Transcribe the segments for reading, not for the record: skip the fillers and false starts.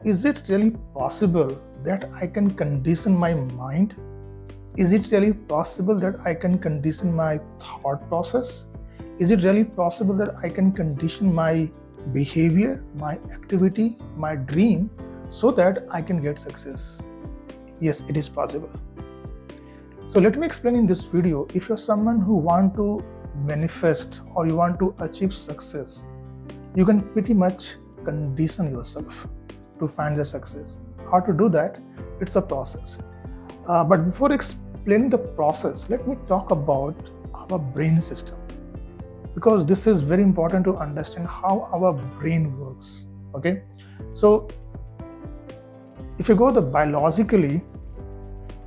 Is it really possible that I can condition my mind? Is it really possible that I can condition my thought process? Is it really possible that I can condition my behavior, my activity, my dream so that I can get success? Yes, it is possible. So let me explain in this video. If you're someone who want to manifest or you want to achieve success, you can pretty much condition yourself to find the success. How to do that? It's a process. But before explaining the process, let me talk about our brain system, because this is very important to understand how our brain works. Okay, so if you go the biologically,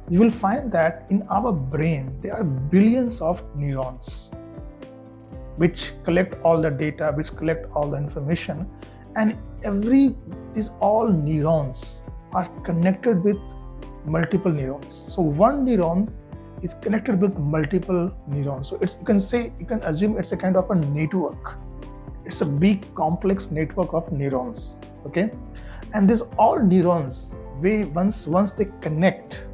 you will find that in our brain there are billions of neurons which collect all the data, which collect all the information, and these all neurons are connected with multiple neurons. So one neuron is connected with multiple neurons. So you can assume it's a kind of a network. It's a big complex network of neurons. Okay, and these all neurons, once they connect,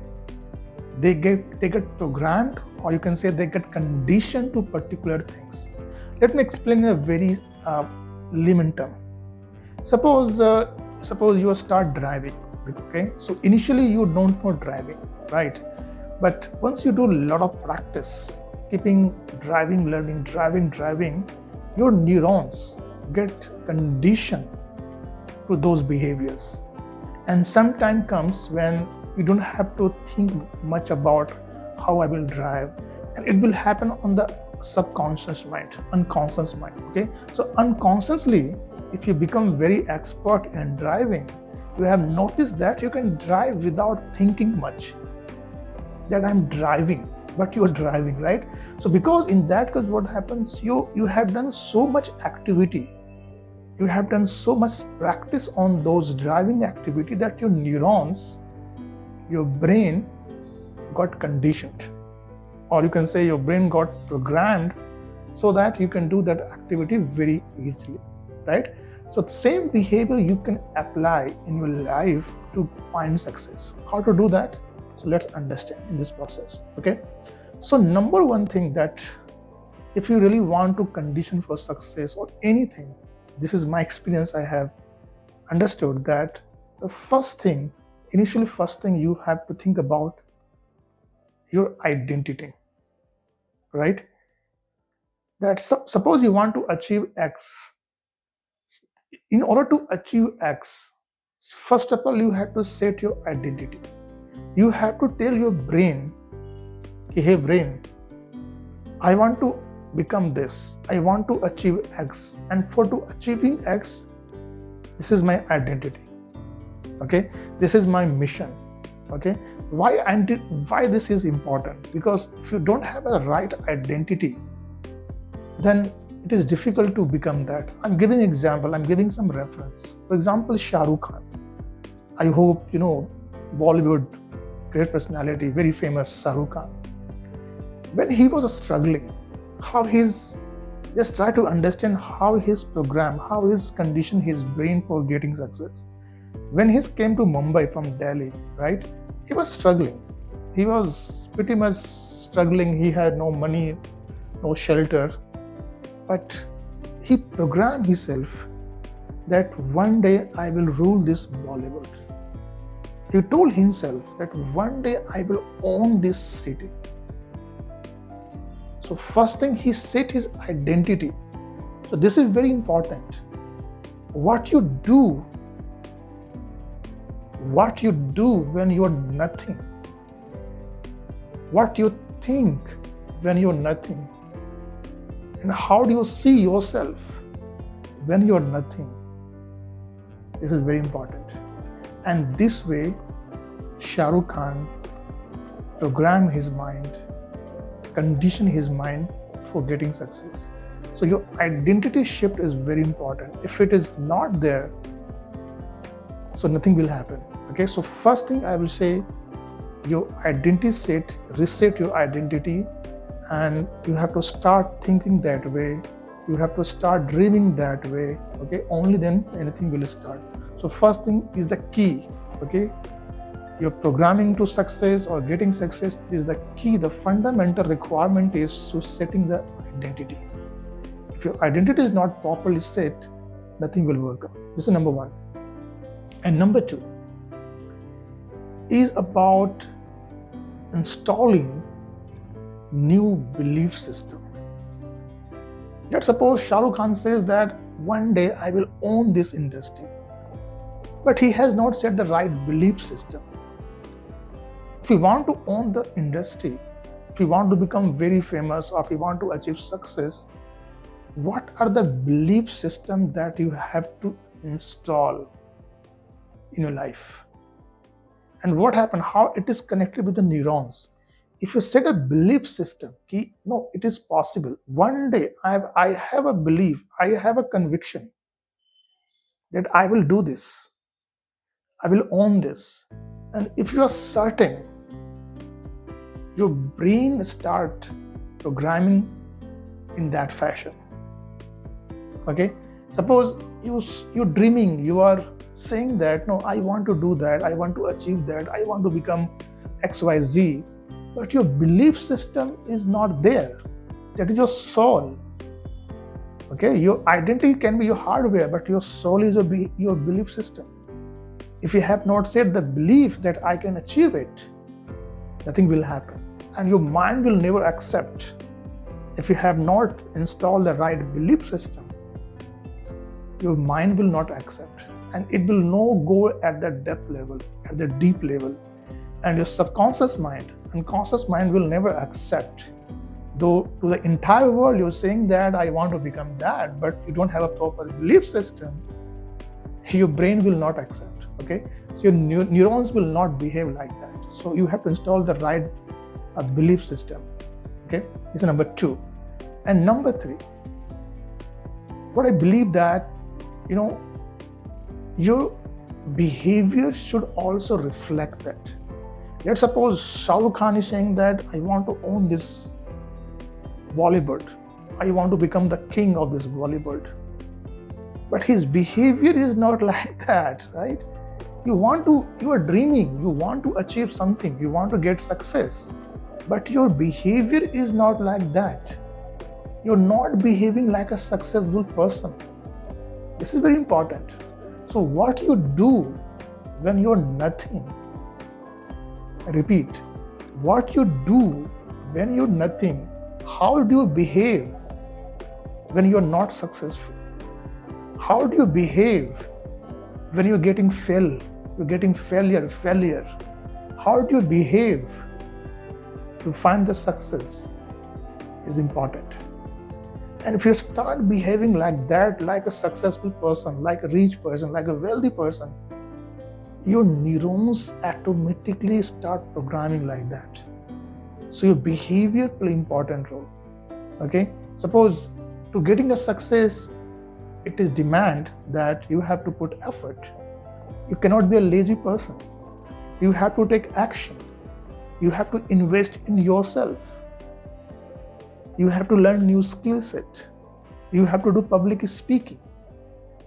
they get programmed, or you can say they get conditioned to particular things. Let me explain in a very layman term. Suppose you start driving. Okay, so initially you don't know driving, right? But once you do a lot of practice, keeping driving, learning, driving, your neurons get conditioned to those behaviors. And some time comes when you don't have to think much about how I will drive, and it will happen on the subconscious mind, unconscious mind. Okay, so unconsciously, if you become very expert in driving, you have noticed that you can drive without thinking much that I'm driving, but you're driving, right? So because in that case, what happens, you have done so much activity, you have done so much practice on those driving activity that your neurons, your brain got conditioned, or you can say your brain got programmed so that you can do that activity very easily, right? So the same behavior you can apply in your life to find success. How to do that? So let's understand in this process. Okay, so number one thing, that if you really want to condition for success or anything, this is my experience, I have understood that the first thing you have to think about your identity, right? That suppose you want to achieve X. In order to achieve X, first of all, you have to set your identity. You have to tell your brain, hey brain, I want to become this. I want to achieve X. And for achieving X, this is my identity. Okay, this is my mission. Okay, why this is important? Because if you don't have a right identity, then it is difficult to become that. I'm giving example, I'm giving some reference. For example, Shah Rukh Khan. I hope you know Bollywood great personality, very famous Shah Rukh Khan. When he was struggling, just try to understand how his program, how his condition his brain for getting success. When he came to Mumbai from Delhi, right, he was struggling. He was pretty much struggling. He had no money, no shelter. But he programmed himself that one day I will rule this Bollywood. He told himself that one day I will own this city. So first thing, he set his identity. So this is very important. What you do when you're nothing, what you think when you're nothing, and how do you see yourself when you're nothing. This is very important. And this way, Shah Rukh Khan programmed his mind, conditioned his mind for getting success. So your identity shift is very important. If it is not there, so nothing will happen. Okay, so first thing I will say, your identity reset your identity, and you have to start thinking that way. You have to start dreaming that way. Okay, only then anything will start. So first thing is the key, okay? Your programming to success or getting success is the key. The fundamental requirement is to setting the identity. If your identity is not properly set, nothing will work out. This is number one. And number two is about installing new belief system. Let's suppose Shah Rukh Khan says that one day I will own this industry, but he has not set the right belief system. If we want to own the industry, if we want to become very famous, or if we want to achieve success, what are the belief systems that you have to install in your life? And what happened, how it is connected with the neurons. If you set a belief system, no, it is possible. One day I have a belief, I have a conviction that I will do this, I will own this. And if you are certain, your brain start programming in that fashion. Okay, suppose you're dreaming, you are saying that, no, I want to do that, I want to achieve that, I want to become XYZ, but your belief system is not there. That is your soul. Okay, your identity can be your hardware, but your soul is your belief system. If you have not set the belief that I can achieve it, nothing will happen. And your mind will never accept. If you have not installed the right belief system, your mind will not accept. And it will not go at the depth level, at the deep level. And your subconscious mind, unconscious mind will never accept. Though to the entire world you're saying that I want to become that, but you don't have a proper belief system, your brain will not accept. Okay, so your neurons will not behave like that. So you have to install the right belief system. Okay, this is number two. And number three, what I believe that, your behavior should also reflect that. Let's suppose Shah Rukh Khan is saying that I want to own this Bollywood, I want to become the king of this Bollywood, but his behavior is not like that, right? You are dreaming, you want to achieve something, you want to get success, but your behavior is not like that. You're not behaving like a successful person. This is very important. So what you do when you're nothing, I repeat, what you do when you're nothing, how do you behave when you're not successful? How do you behave when you're getting failure? How do you behave to find the success is important. And if you start behaving like that, like a successful person, like a rich person, like a wealthy person, your neurons automatically start programming like that. So your behavior plays an important role. Okay? Suppose to getting a success, it is demand that you have to put effort. You cannot be a lazy person. You have to take action. You have to invest in yourself. You have to learn new skill set. You have to do public speaking.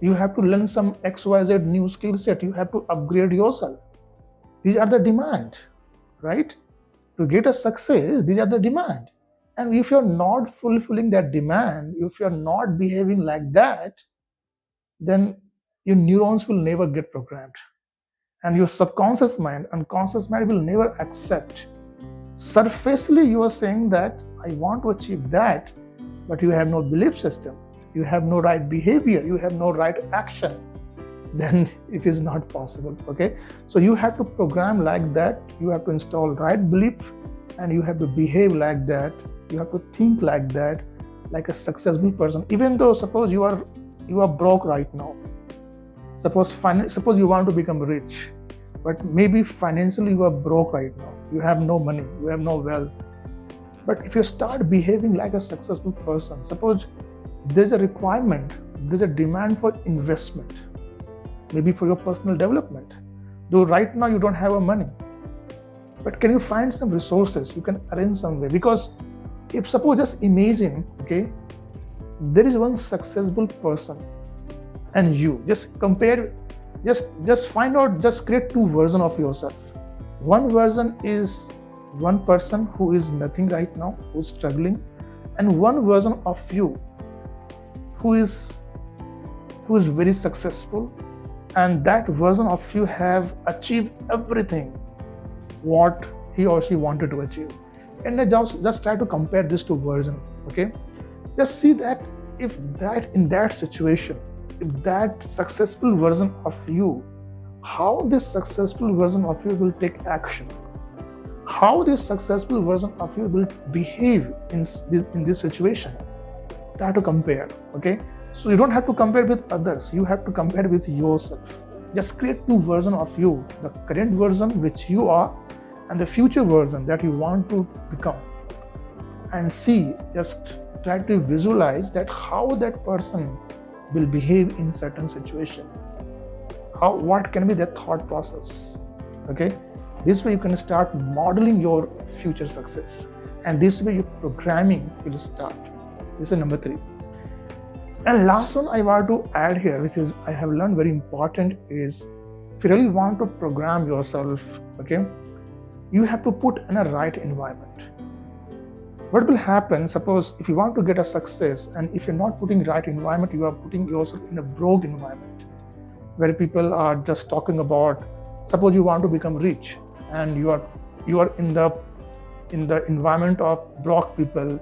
You have to learn some XYZ new skill set. You have to upgrade yourself. These are the demand, right? To get a success, these are the demand. And if you're not fulfilling that demand, if you're not behaving like that, then your neurons will never get programmed. And your subconscious mind, unconscious mind will never accept. Surfacely, you are saying that I want to achieve that, but you have no belief system, you have no right behavior, you have no right action, then it is not possible. Okay, so you have to program like that, you have to install right belief, and you have to behave like that, you have to think like that, like a successful person. Even though suppose you are broke right now, suppose you want to become rich, but maybe financially you are broke right now, you have no money, you have no wealth. But if you start behaving like a successful person, suppose there's a requirement, there's a demand for investment, maybe for your personal development. Though right now you don't have money, but can you find some resources you can arrange some way? Because if suppose just imagine, okay, there is one successful person and you just compare Just find out, just create two versions of yourself. One version is one person who is nothing right now, who's struggling, and one version of you who is very successful, and that version of you have achieved everything what he or she wanted to achieve. And I just try to compare these two versions. Okay, just see that if that in that situation, if that successful version of you, how this successful version of you will take action, how this successful version of you will behave in this situation. Try to compare. Okay, so you don't have to compare with others, you have to compare with yourself. Just create two versions of you, the current version which you are and the future version that you want to become, and see, just try to visualize that how that person will behave in certain situation, how what can be their thought process. Okay, this way you can start modeling your future success, and this way your programming will start. This is number 3. And last one I want to add here, which is I have learned very important, is if you really want to program yourself, okay, you have to put in a right environment. What will happen, suppose if you want to get a success, and if you're not putting right environment, you are putting yourself in a broke environment where people are just talking about, suppose you want to become rich and you are in the environment of broke people.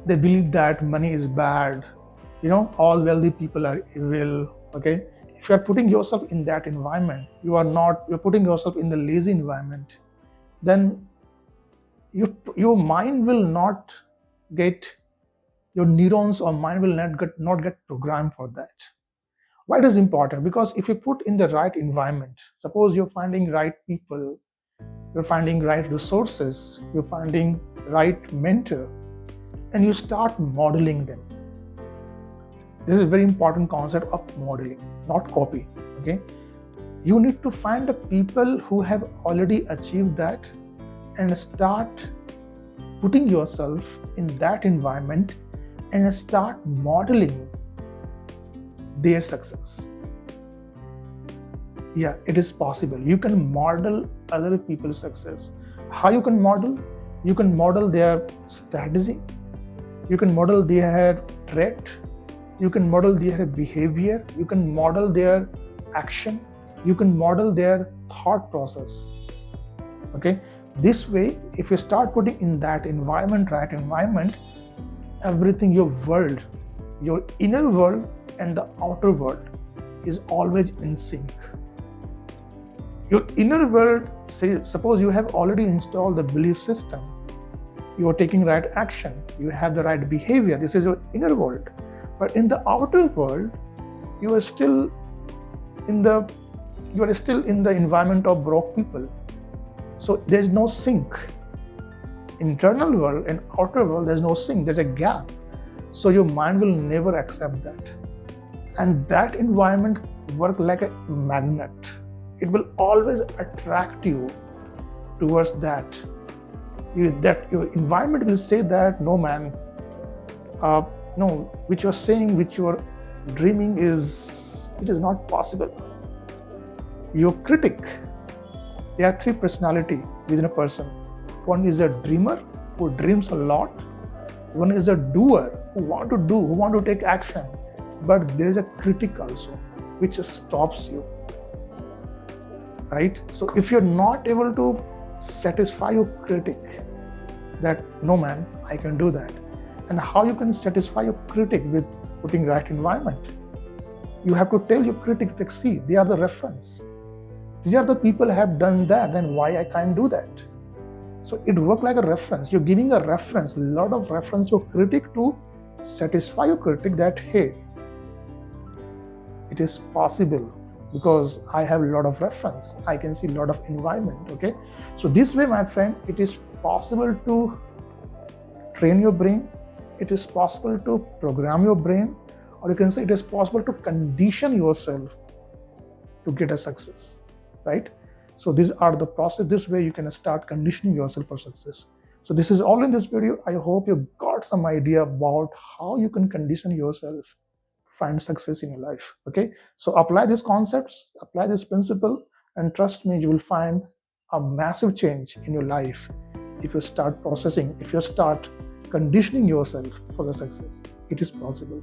They believe that money is bad, all wealthy people are evil. Okay, if you are putting yourself in that environment, you're putting yourself in the lazy environment, then your mind will not get, your neurons or mind will not get programmed for that. Why it is important? Because if you put in the right environment, suppose you're finding right people, you're finding right resources, you're finding right mentor, and you start modeling them. This is a very important concept of modeling, not copy. Okay, you need to find the people who have already achieved that and start putting yourself in that environment and start modeling their success. Yeah, it is possible. You can model other people's success. How you can model? You can model their strategy, you can model their trait, you can model their behavior, you can model their action, you can model their thought process. Okay, this way, if you start putting in that environment, right environment, everything, your world, your inner world and the outer world is always in sync. Your inner world, say, suppose you have already installed the belief system, you are taking right action, you have the right behavior, this is your inner world. But in the outer world, you are still in the environment of broke people. So there's no sync. Internal world and outer world, there's no sync, there's a gap. So your mind will never accept that. And that environment works like a magnet. It will always attract you towards that. Your environment will say that, no man, no, which you're saying, which you're dreaming it is not possible. Your critic, there are 3 personalities within a person. One is a dreamer who dreams a lot. One is a doer who want to take action. But there is a critic also, which stops you. Right? So if you're not able to satisfy your critic, that no man, I can do that. And how you can satisfy your critic with putting right environment? You have to tell your critics that, see, they are the reference. These are the people who have done that, then why I can't do that? So it works like a reference. You're giving a reference, a lot of reference to your critic to satisfy your critic that, hey, it is possible because I have a lot of reference. I can see a lot of environment. Okay. So this way, my friend, it is possible to train your brain. It is possible to program your brain, or you can say it is possible to condition yourself to get a success, right? So these are the process. This way you can start conditioning yourself for success. So this is all in this video. I hope you got some idea about how you can condition yourself find success in your life. Okay, so apply these concepts, apply this principle, and trust me, you will find a massive change in your life if you start processing, if you start conditioning yourself for the success. It is possible.